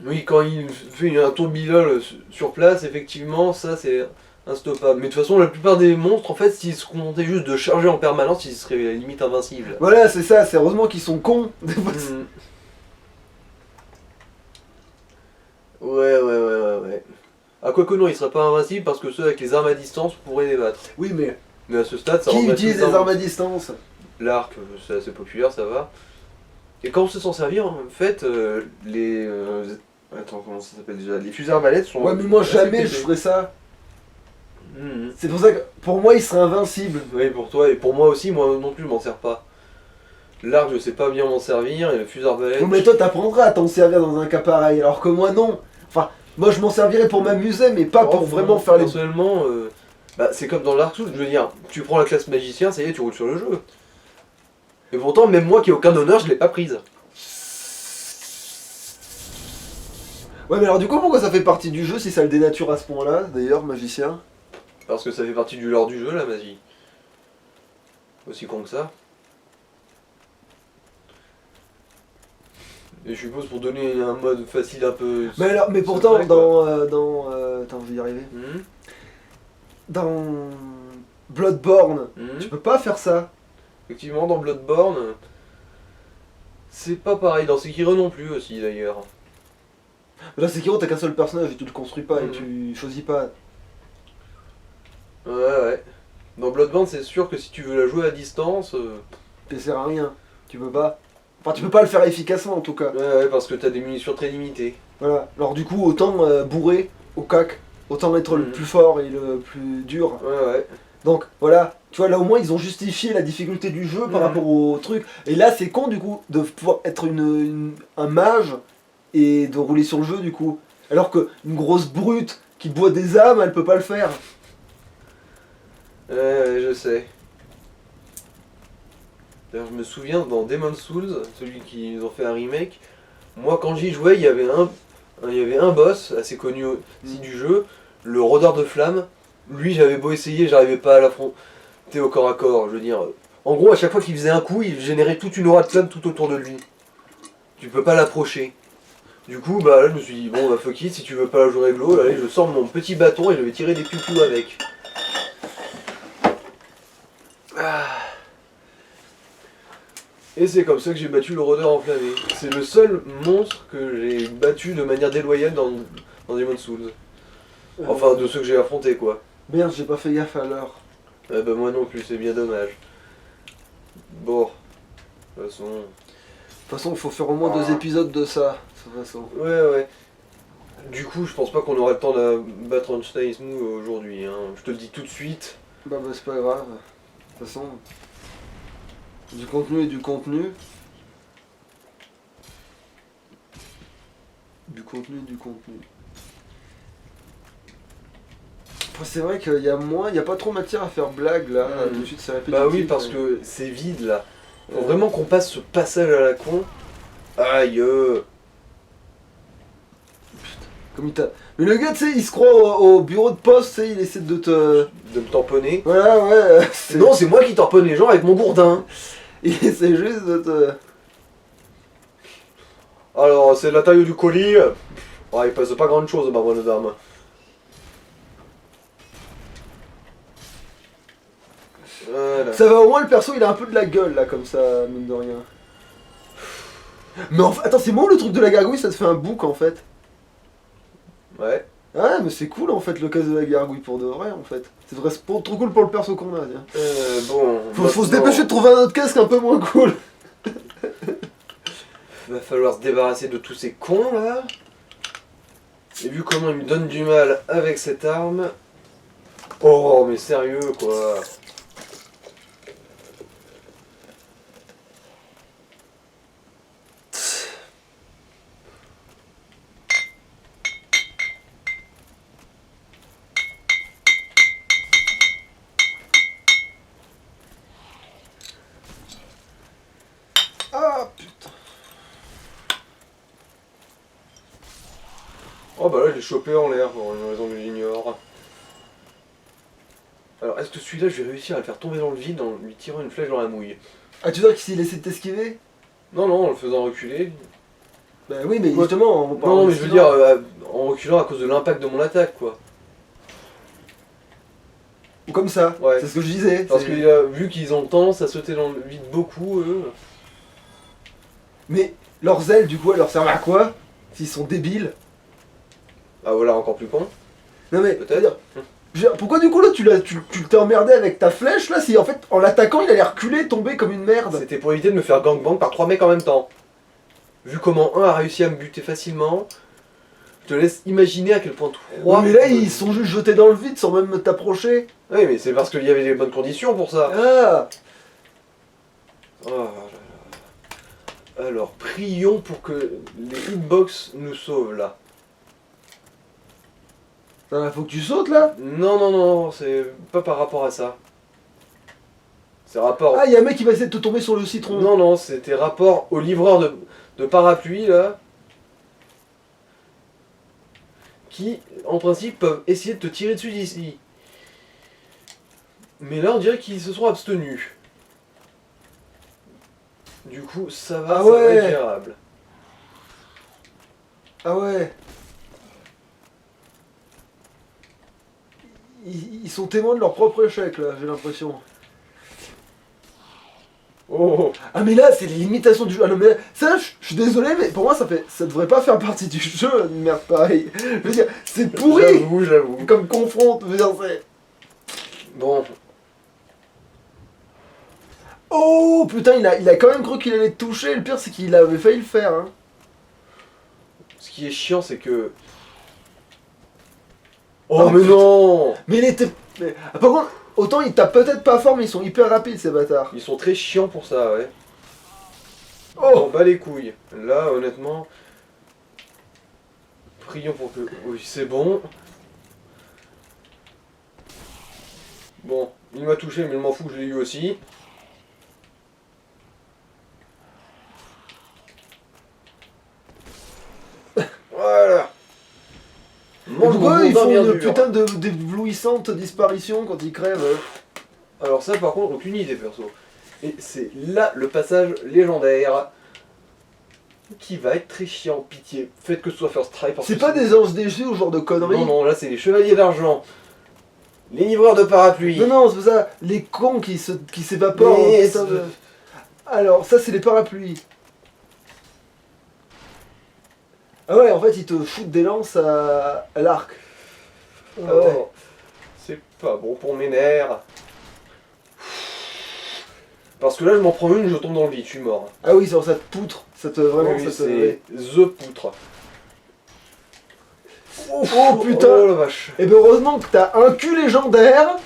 Oui, quand il fait un tourbillol sur place, effectivement, ça c'est instoppable. Mais de toute façon, la plupart des monstres, en fait, s'ils se contentaient juste de charger en permanence, ils seraient limite invincibles. Voilà, c'est ça, c'est heureusement qu'ils sont cons. Hmm. Ouais. Ah, quoique non, ils seraient pas invincibles parce que ceux avec les armes à distance pourraient les battre. Oui, mais Mais à ce stade, ça qui rendrait utilise tout des le temps- armes à distance? L'arc, c'est assez populaire, ça va. Et quand on sait s'en servir, en fait, les. Attends, comment ça s'appelle déjà? Les fusils arbalètes sont. Ouais, mais moi assez jamais pétés. je ferais ça. Mhm. C'est pour ça que pour moi, il serait invincible. Oui, pour toi et pour moi aussi, moi non plus, je m'en sers pas. L'arc, je sais pas bien m'en servir, et le fusil arbalète. Non, mais toi, t'apprendras à t'en servir dans un cas pareil, alors que moi, non. Enfin, moi, je m'en servirais pour m'amuser, mais pas pour vraiment faire les. Personnellement, bah, c'est comme dans l'Ark Souls, je veux dire, tu prends la classe magicien, ça y est, tu roules sur le jeu. Et pourtant, même moi qui ai aucun honneur, je l'ai pas prise. Ouais, mais alors du coup, pourquoi ça fait partie du jeu si ça le dénature à ce point-là, d'ailleurs, magicien? Parce que ça fait partie du lore du jeu, la magie. Aussi con que ça. Et je suppose pour donner un mode facile un peu. Mais alors, mais pourtant, secret, quoi. Attends, je vais y arriver. Mhm, Dans Bloodborne, mhm. tu peux pas faire ça. Effectivement, dans Bloodborne, c'est pas pareil. Dans Sekiro non plus, aussi d'ailleurs. Là, Sekiro, t'as qu'un seul personnage et tu le construis pas et Mhm. tu choisis pas. Ouais. Dans Bloodborne, c'est sûr que si tu veux la jouer à distance. Ça sert à rien. Tu peux pas. Enfin, tu peux pas le faire efficacement en tout cas. Ouais, parce que t'as des munitions très limitées. Voilà. Alors, du coup, autant bourrer au cac, autant être le Mhm. plus fort et le plus dur. Ouais. Donc voilà, tu vois, là au moins ils ont justifié la difficulté du jeu par Mhm. rapport au truc. Et là c'est con du coup de pouvoir être un mage et de rouler sur le jeu du coup. Alors que une grosse brute qui boit des âmes, elle peut pas le faire. Ouais, je sais. D'ailleurs, je me souviens dans Demon's Souls, celui qu'ils ont fait un remake, moi quand j'y jouais, il y avait un boss assez connu aussi du jeu, le rôdeur de flamme. Lui, j'avais beau essayer, j'arrivais pas à l'affronter au corps à corps. Je veux dire, en gros, à chaque fois qu'il faisait un coup, il générait toute une aura de flamme tout autour de lui. Tu peux pas l'approcher. Du coup, bah là, je me suis dit, bon, bah fuck it, si tu veux pas la jouer réglo, allez, je sors mon petit bâton et je vais tirer des piou avec. Ah. Et c'est comme ça que j'ai battu le rôdeur enflammé. C'est le seul monstre que j'ai battu de manière déloyale dans Demon's Souls. Enfin, de ceux que j'ai affrontés, quoi. Merde, j'ai pas fait gaffe à l'heure. Ah bah moi non plus, c'est bien dommage. Bon, de toute façon... De toute façon, il faut faire au moins 2 épisodes de ça. De toute façon. Ouais. Du coup, je pense pas qu'on aura le temps de battre Einstein Smooth aujourd'hui, hein. Je te le dis tout de suite. Bah, c'est pas grave. De toute façon, du contenu et du contenu. Du contenu et du contenu. Après, c'est vrai qu'il y a moins, il y a pas trop matière à faire blague là. Tout de suite, c'est répétitif. Bah oui, parce que c'est vide là. Faut vraiment qu'on passe ce passage à la con. Aïe. Comme il t'a. Mais le gars, tu sais, il se croit au bureau de poste, tu sais, il essaie de te. De me tamponner. Voilà, ouais. Non, c'est moi qui tamponne les gens avec mon gourdin. Il essaie juste de te. Alors, c'est la taille du colis. Il pèse pas grand chose, ma bonne dame. Voilà. Ça va, au moins le perso, il a un peu de la gueule là, comme ça, mine de rien. Mais attends, c'est moi le truc de la gargouille, ça te fait un bouc en fait. Ouais. Ouais, mais c'est cool en fait le cas de la gargouille pour de vrai en fait. C'est vrai, trop cool pour le perso qu'on a, tiens. Bon. Faut se maintenant, dépêcher de trouver un autre casque un peu moins cool. Va falloir se débarrasser de tous ces cons là. Et vu comment il me donne du mal avec cette arme. Oh, mais sérieux quoi. Ah putain. Oh bah là je l'ai chopé en l'air pour une raison que j'ignore. Alors est-ce que celui-là je vais réussir à le faire tomber dans le vide en lui tirant une flèche dans la mouille? Ah, tu veux dire que s'il essaie de t'esquiver? Non, non, en le faisant reculer. Bah oui, mais Ouais. justement, on parle Non, en mais je veux dessinant. dire, en reculant à cause de l'impact de mon attaque, quoi. Ou comme ça, Ouais. c'est ce que je disais. Parce c'est- que vu qu'ils ont tendance à sauter dans le vide beaucoup, eux. Mais leurs ailes, du coup, elles leur servent à quoi? S'ils sont débiles. Ah voilà, encore plus con. Non mais, Peut-être. je veux dire, pourquoi du coup là tu t'es emmerdé avec ta flèche là si en fait en l'attaquant il allait reculer, tomber comme une merde? C'était pour éviter de me faire gangbang par 3 mecs en même temps. Vu comment un a réussi à me buter facilement, je te laisse imaginer à quel point 3. Ouais, mais là ils sont juste jetés dans le vide sans même t'approcher. Oui, mais c'est parce qu'il y avait les bonnes conditions pour ça. Ah. Oh là là. Alors, prions pour que les hitbox nous sauvent là. Ah, faut que tu sautes là. Non, non, non, c'est pas par rapport à ça. C'est rapport. Ah, il y a un mec qui va essayer de te tomber sur le citron. Non, non, c'était rapport aux livreurs de parapluies là. Qui, en principe, peuvent essayer de te tirer dessus d'ici. Mais là, on dirait qu'ils se sont abstenus. Du coup, ça va, Ah ça va ouais. être gérable. Ah ouais. Ils sont témoins de leur propre échec là, j'ai l'impression. Oh, Ah mais là c'est les limitations du jeu. Ah non mais ça je suis désolé mais pour moi ça devrait pas faire partie du jeu une merde pareille. Je veux dire c'est pourri j'avoue, j'avoue. comme confronte. Je veux dire c'est. Bon, Oh putain il a quand même cru qu'il allait te toucher. Le pire c'est qu'il avait failli le faire. Hein. ce qui est chiant, c'est que... Oh, Oh, mais putain. non. Mais il était. Ah, par contre autant ils tapent peut-être pas fort mais ils sont hyper rapides ces bâtards. Ils sont très chiants pour ça, ouais. Oh. On bat les couilles. Là, honnêtement... Prions pour que... Oui, c'est bon. Bon, il m'a touché, mais je m'en fous, je l'ai eu aussi. Voilà. Mange Pourquoi mon ils boudin font bien une dur. putain d'éblouissante disparition quand ils crèvent? Alors ça, par contre, aucune idée, perso. Et c'est là le passage légendaire qui va être très chiant. Pitié, faites que ce soit First Try. parce C'est que pas des anges déchus ou genre de conneries? Non, non, là c'est les chevaliers d'argent. Les livreurs de parapluies. Non, non, c'est pas ça. Les cons qui s'évaporent. Mais en putain de- Alors, ça, c'est les parapluies. Ah ouais, en fait, ils te foutent des lances à l'arc. Ah ouais. Oh, c'est pas bon pour mes nerfs. Parce que là, je m'en prends une, je tombe dans le vide, je suis mort. Ah oui, ça te poutre. Ça te vraiment. Oui, ça te... c'est The Poutre. Oh putain. Oh la vache. Et ben heureusement que t'as un cul légendaire.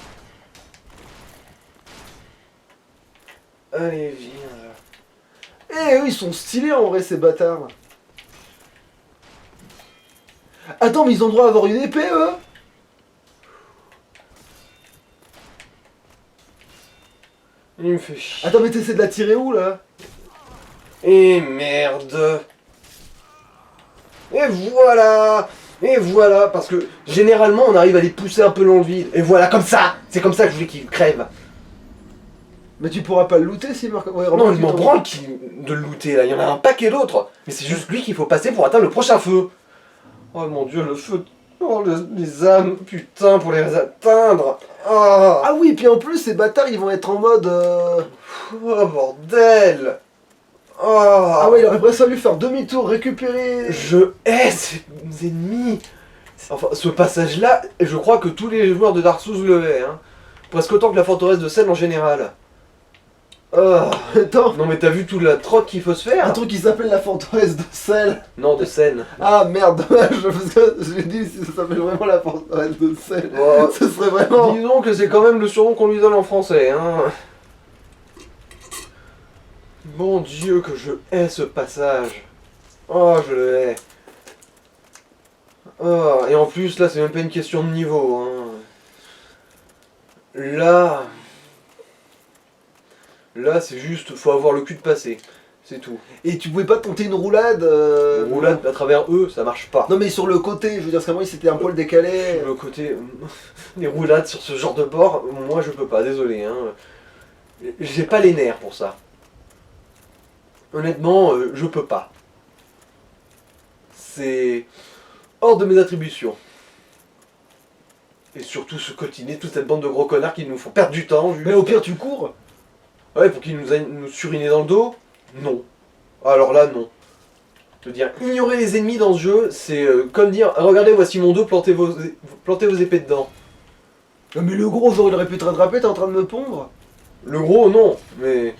Allez, viens là. Et eux, ils sont stylés en vrai, ces bâtards. Attends, mais ils ont le droit d'avoir une épée, eux? Il me fait chier. Attends, mais t'essaies de la tirer où, là? Et merde. Et voilà. Et voilà, parce que généralement on arrive à les pousser un peu dans le vide. Et voilà, comme ça. C'est comme ça que je voulais qu'ils crèvent. Mais tu pourras pas le looter s'il meurt. Ouais, Non, remarque, je m'en branle de le looter là. Il y en a un paquet d'autres. Mais c'est juste lui qu'il faut passer pour atteindre le prochain feu. Oh mon dieu, le feu. Oh, les âmes. Putain, pour les atteindre. Oh, Ah oui, puis en plus, ces bâtards, ils vont être en mode... oh bordel. Oh. Ah ouais, il aurait presque fallu faire demi-tour, récupérer... Je hais ces ennemis. Enfin, ce passage-là, je crois que tous les joueurs de Dark Souls le haient. Hein. Presque autant que la forteresse de Sel en général. Oh. Attends, Non mais t'as vu toute la trotte qu'il faut se faire? un truc qui s'appelle la forteresse de sel. Non, de Seine. Ah merde, dommage, parce que j'ai dit si ça s'appelle vraiment la forteresse de sel. Oh. Ce serait vraiment... Disons que c'est quand même le surnom qu'on lui donne en français. Hein. Mon dieu que je hais ce passage. Oh, je le hais. Oh, et en plus là c'est même pas une question de niveau. Hein. Là c'est juste, faut avoir le cul de passer. C'est tout. Et tu pouvais pas tenter une roulade Roulade à travers eux, ça marche pas. Non mais sur le côté, je veux dire, parce qu'à moi, c'était un poil décalé. Sur le côté, les roulades sur ce genre de bord, moi je peux pas, désolé. Hein. J'ai pas les nerfs pour ça. honnêtement, je peux pas. C'est hors de mes attributions. Et surtout ce quotidien, toute cette bande de gros connards qui nous font perdre du temps. Juste. Mais au pire, tu cours. Ouais, pour qu'ils nous aillent nous suriner dans le dos. Non. Alors là, non. Je veux dire, ignorer les ennemis dans ce jeu, c'est comme dire, regardez, voici mon dos, plantez vos épées dedans. Non, mais le gros, genre, il aurait pu te rattraper, t'es en train de me pondre. Le gros, non, mais...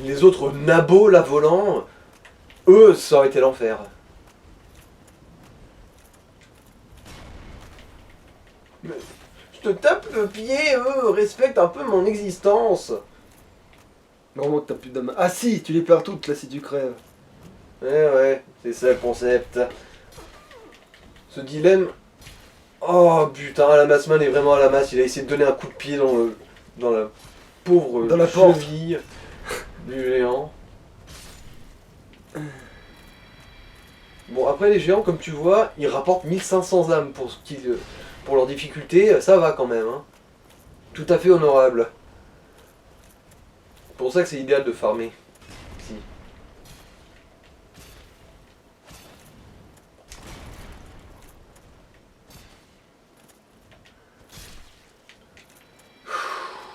Les autres nabos, là, volants, eux, ça aurait été l'enfer. Mais je te tape le pied, respecte un peu mon existence. Normalement que t'as plus d'âme. Ah si, tu les perds toutes là si tu crèves. Ouais, c'est ça le concept. Ce dilemme... Oh putain, Lamassman est vraiment à la masse, il a essayé de donner un coup de pied dans la pauvre Dans la porte. cheville du géant. Bon, après les géants, comme tu vois, ils rapportent 1500 âmes pour leur difficulté, ça va quand même. Hein. Tout à fait honorable. C'est pour ça que c'est idéal de farmer. Si.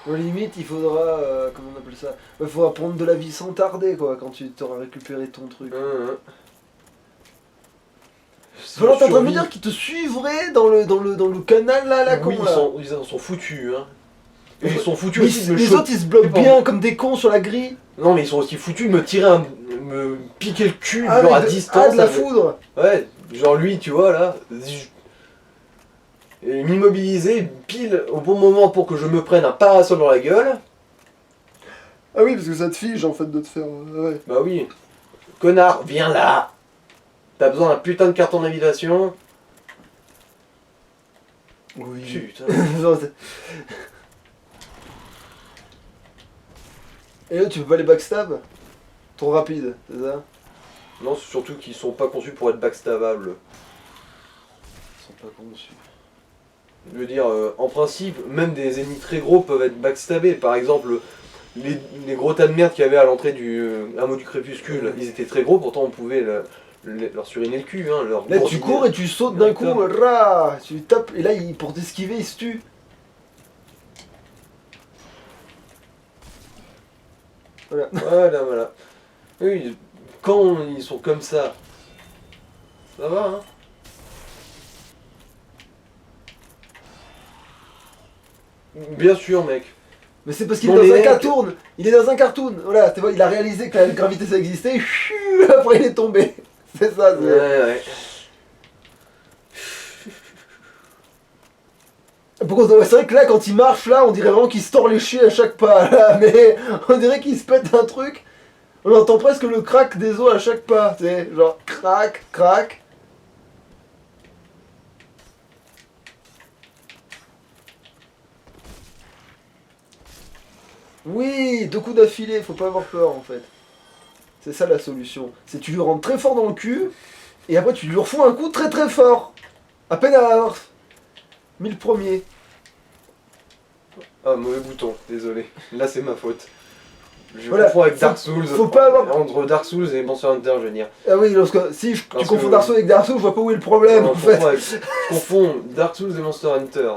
Au limite, il faudra. Comment on appelle ça? Il faudra prendre de la vie sans tarder quoi quand tu t'auras récupéré ton truc. Voilà, t'es en train de me dire qu'ils te suivraient dans le canal là, la Oui, con là. ils en sont foutus. Hein. Et ils sont foutus Mais aussi de me les choper. autres ils se bloquent bien comme des cons sur la grille. Non, mais ils sont aussi foutus de me tirer me piquer le cul, Ah, genre à mais distance. de la avec- foudre. Ouais, genre lui, tu vois, là. Et m'immobiliser pile au bon moment pour que je me prenne un parasol dans la gueule. Ah oui, parce que ça te fige en fait de te faire. Ouais. Bah oui. Connard, viens là. T'as besoin d'un putain de carton d'invitation. Oui. Putain. Et là, tu peux pas les backstab? Trop rapide, c'est ça? Non, c'est surtout qu'ils sont pas conçus pour être backstabables. Ils sont pas conçus. Je veux dire, en principe, même des ennemis très gros peuvent être backstabés. Par exemple, les gros tas de merde qu'il y avait à l'entrée du hameau du crépuscule, ils étaient très gros, pourtant on pouvait leur suriner le cul. Hein, Là, tu cours et tu sautes d'un coup, rah, tu tapes, et là, pour t'esquiver, il se tue. Voilà. Voilà. Oui, quand ils sont comme ça va, hein. Bien sûr, mec. Mais c'est parce qu'il Mon est dans un élève- cartoon. Il est dans un cartoon. Voilà, tu vois, il a réalisé que la gravité ça existait. Chut, après, il est tombé. C'est ça. c'est- Ouais. Pourquoi ouais, c'est vrai que là, quand il marche, là, on dirait vraiment qu'il se tord les chiens à chaque pas. Là, mais on dirait qu'il se pète un truc. On entend presque le crack des os à chaque pas. Tu sais, genre crac, crac. Oui, 2 coups d'affilée, faut pas avoir peur en fait. C'est ça la solution. C'est tu lui rentres très fort dans le cul, et après tu lui refous un coup très très fort. À peine à avoir mis le premier. Ah, mauvais bouton, désolé. Là, c'est ma faute. Je Voilà, confonds avec faut- Dark Souls. faut pas avoir- Entre Dark Souls et Monster Hunter, je veux dire. Ah oui, si tu Parce confonds que- Dark Souls avec Dark Souls, je vois pas où est le problème Non, en fait. je confonds Dark Souls et Monster Hunter.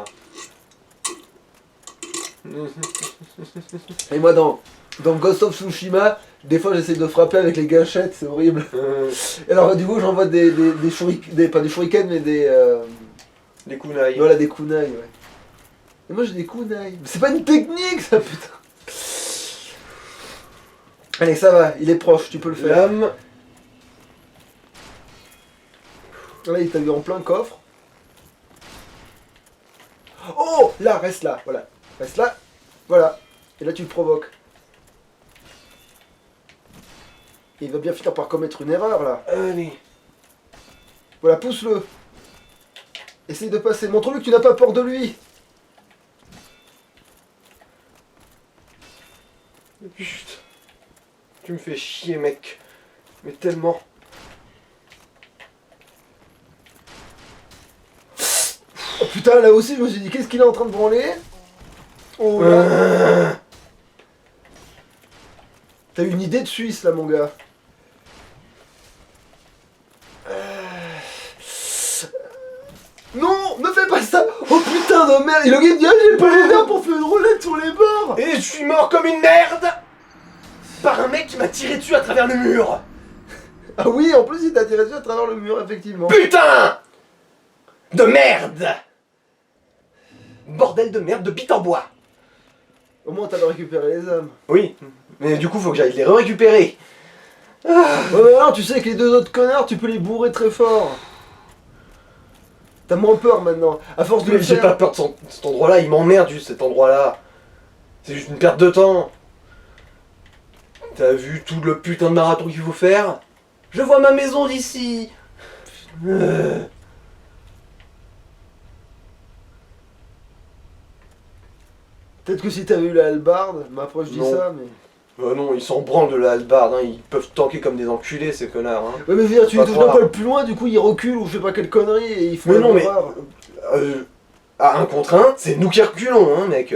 Et moi dans Ghost of Tsushima, des fois j'essaie de frapper avec les gâchettes, c'est horrible. Et alors du coup j'envoie des pas des shurikens mais des Les kunai. voilà des kunai ouais. Et moi j'ai des kunai. Mais c'est pas une technique ça putain. Allez ça va, il est proche, tu peux le faire. Lame. Là il t'a eu en plein coffre. Oh là, reste là, voilà. Reste là, voilà. Et là tu le provoques. Et il va bien finir par commettre une erreur là. Allez. Voilà, pousse-le. Essaye de passer. Montre-lui que tu n'as pas peur de lui. Putain. Tu me fais chier, mec. Mais tellement. Oh putain, là aussi je me suis dit, qu'est-ce qu'il est en train de branler? Oh là. T'as une idée de Suisse là mon gars. Non, ne fais pas ça. Oh putain de merde. Et le gars dit ah, j'ai pas les nerfs pour faire une roulette sur les bords. Et je suis mort comme une merde par un mec qui m'a tiré dessus à travers le mur. Ah oui, en plus il t'a tiré dessus à travers le mur, effectivement. Putain de merde. Bordel de merde de bite en bois. Au moins t'as récupéré les âmes. Oui, mais du coup faut que j'aille les récupérer. Ouais mais alors tu sais que les deux autres connards tu peux les bourrer très fort. T'as moins peur maintenant. À force de Mais le j'ai faire. pas peur de cet endroit-là, il m'emmerde juste cet endroit-là. C'est juste une perte de temps. T'as vu tout le putain de marathon qu'il faut faire? Je vois ma maison d'ici. Peut-être que si t'avais eu la hallebarde, mais après je dis Non. ça, mais. Oh non, ils s'en branlent de la hallebarde, hein. Ils peuvent tanker comme des enculés ces connards. Hein. Ouais mais je veux dire, tu Pas les touches trop pas là. le plus loin, du coup ils reculent ou je sais pas quelle connerie et ils font Mais la non, mais- horreur. À 1 contre 1, c'est nous qui reculons, hein, mec.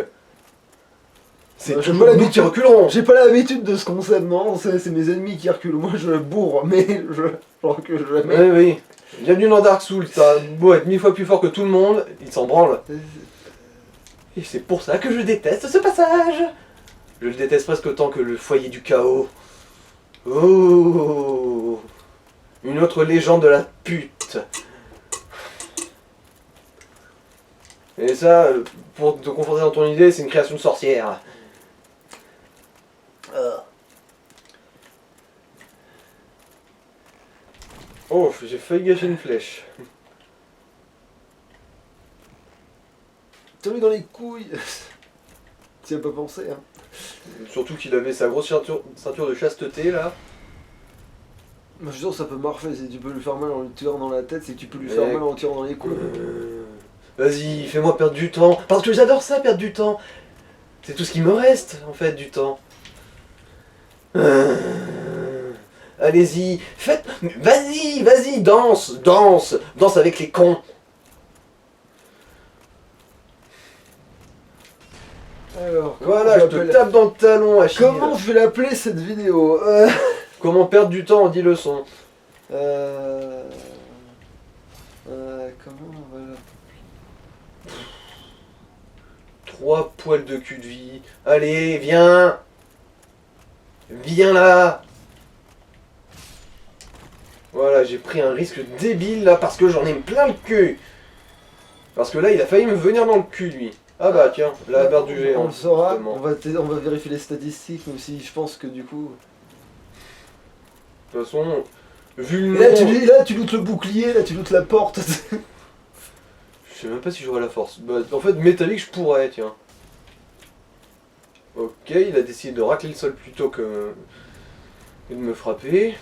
C'est J'ai toujours pas nous qui l'habitude. reculerons. J'ai pas l'habitude de ce concept, non, c'est mes ennemis qui reculent. Moi je bourre, mais je recule jamais. Oui, oui. Bienvenue dans Dark Souls, t'as beau être 1000 fois plus fort que tout le monde, il s'en branle. Et c'est pour ça que je déteste ce passage. Je le déteste presque autant que le foyer du chaos. Oh, une autre légende de la pute. Et ça, pour te conforter dans ton idée, c'est une création de sorcière. Oh, j'ai failli gâcher une flèche. T'as mis dans les couilles. T'y as pas pensé, hein. Surtout qu'il avait sa grosse ceinture de chasteté là. Moi je suis sûr que ça peut marcher, si tu peux lui faire mal en lui tirant dans la tête, c'est que tu peux lui faire Mec. mal en tirant dans les couilles. Vas-y, fais-moi perdre du temps. Parce que j'adore ça, perdre du temps. C'est tout ce qui me reste, en fait, du temps. Allez-y, faites... Vas-y, vas-y, danse, danse. Danse avec les cons. Alors, comment Voilà, je te l'appelle tape dans le talon, Achille. Comment je vais l'appeler cette vidéo Comment perdre du temps en 10 leçons. Comment on va l'appeler 3 poils de cul de vie. Allez, viens. Viens là. Voilà, j'ai pris un risque débile là parce que j'en ai plein le cul. Parce que là, il a failli me venir dans le cul, lui. Ah bah tiens, la barre du géant. On le saura, justement. on va vérifier les statistiques, même si je pense que du coup... De toute façon, vu le Et nom... là tu lootes le bouclier, là tu lootes la porte. Je sais même pas si j'aurai la force. Bah, en fait, métallique, je pourrais, tiens. Ok, il a décidé de racler le sol plutôt que de me frapper.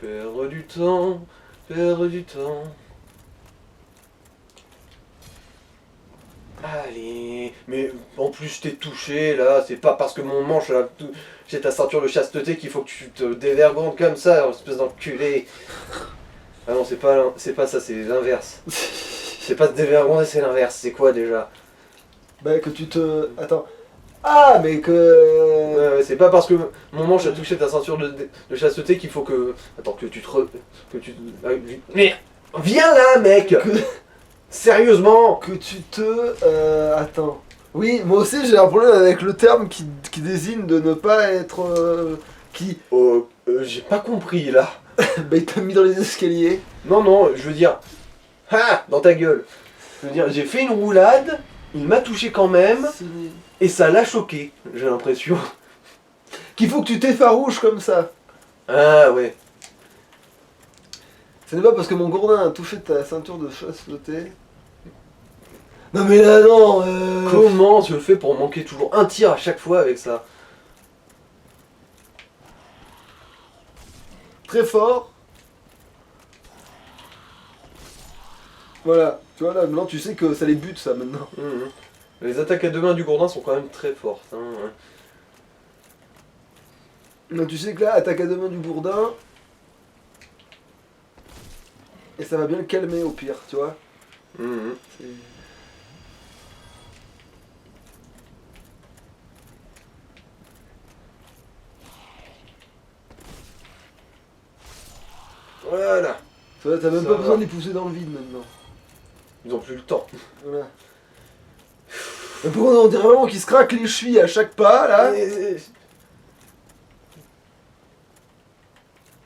Perdre du temps, perdre du temps. Allez, mais en plus je t'ai touché là, c'est pas parce que mon manche là, j'ai ta ceinture de chasteté qu'il faut que tu te dévergondes comme ça, espèce d'enculé. Ah non, c'est pas ça, c'est l'inverse. C'est pas se dévergonder, c'est l'inverse. C'est quoi déjà? Bah que tu te... Attends. Ah mais que... Ouais, c'est pas parce que mon manche a touché ta ceinture de chasteté qu'il faut que... Attends, que tu te... Que tu... Mais viens là, mec. Sérieusement. Que tu te... Attends. Oui, moi aussi j'ai un problème avec le terme qui désigne de ne pas être... qui... Oh, j'ai pas compris là. Bah il t'a mis dans les escaliers. Non, non, je veux dire... Ah, dans ta gueule. Je veux dire, j'ai fait une roulade, il m'a touché quand même, et ça l'a choqué, j'ai l'impression. Qu'il faut que tu t'effarouches comme ça. Ah ouais. Ce n'est pas parce que mon gourdin a touché ta ceinture de chasteté. Non mais là non Comment je fais pour manquer toujours un tir à chaque fois avec ça? Très fort. Voilà, tu vois là, maintenant tu sais que ça les bute ça maintenant. Mhm. Les attaques à deux mains du gourdin sont quand même très fortes. Hein. Donc tu sais que là, attaque à deux mains du gourdin. Et ça va bien le calmer au pire, tu vois. Mhm. C'est- T'as même Ça pas va. besoin de les pousser dans le vide maintenant. Ils ont plus le temps. Voilà. Mais pour on dirait vraiment qu'ils se craquent les chevilles à chaque pas là.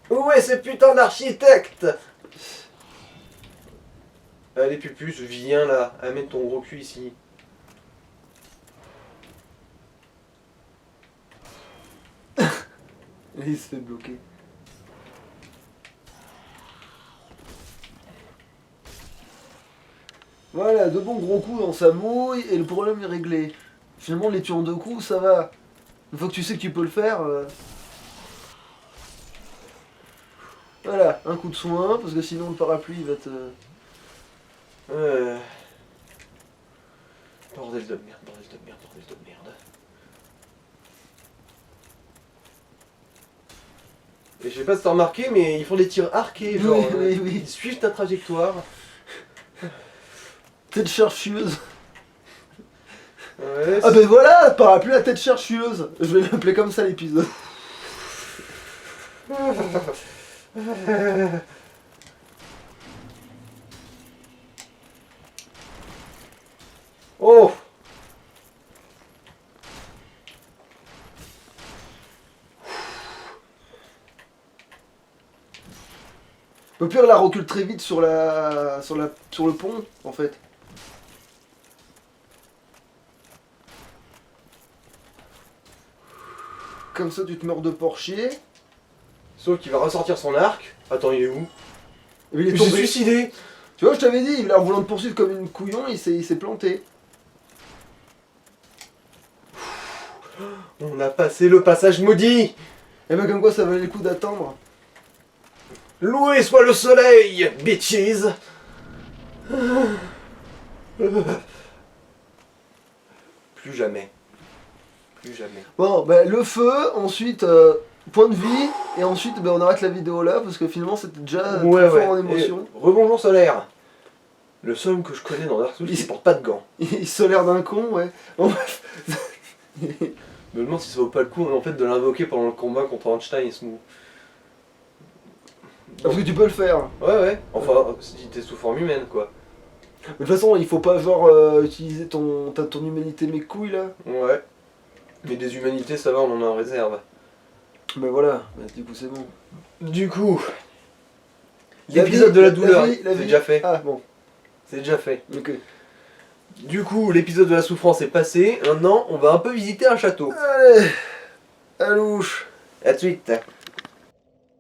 Où est ce putain d'architecte? Allez Pupus, viens là, amène ton gros cul ici. Et il se fait bloquer. Voilà, deux bons gros coups dans sa mouille et le problème est réglé. Finalement, les tuer en deux coups, ça va. Une fois que tu sais que tu peux le faire. Voilà, un coup de soin, parce que sinon le parapluie il va te. Bordel de merde, bordel de merde, bordel de merde. Et je sais pas si t'as remarqué, mais ils font des tirs arqués, Oui, genre. oui. Ils suivent ta trajectoire. Tête chercheuse. Ouais, Ah ben voilà, parapluie à tête chercheuse. Je vais l'appeler comme ça l'épisode. Oh! Au pire, la recule très vite sur le pont, en fait. Comme ça, tu te meurs de porchier. Sauf qu'il va ressortir son arc. Attends, il est où? Il est Il s'est tombé. suicidé! Tu vois, je t'avais dit, il est en voulant te poursuivre comme une couillon, il s'est planté. On a passé le passage maudit! Et ben comme quoi, ça valait le coup d'attendre. Loué soit le soleil, bitches! Plus jamais. Plus jamais. Bon, ben le feu, ensuite point de vie, et ensuite ben, on arrête la vidéo là, parce que finalement c'était déjà très fort en émotion. Et rebonjour solaire. Le seul que je connais dans Dark Souls, il porte pas de gants. Il se l'air d'un con, ouais. Bon, Je me demande si ça vaut pas le coup en fait de l'invoquer pendant le combat contre Einstein et Smooth. parce que tu peux le faire. Ouais. Enfin, si t'es sous forme humaine quoi. De toute façon, il faut pas genre utiliser ton humanité mes couilles là. Ouais. Mais des humanités, ça va, on en a en réserve. Ben voilà, du coup c'est bon. Du coup, La l'épisode vie- de la douleur, la c'est vie- déjà fait. Ah bon, C'est déjà fait. ok. Du coup, l'épisode de la souffrance est passé. Maintenant, on va un peu visiter un château. Allez, à louche. À de suite.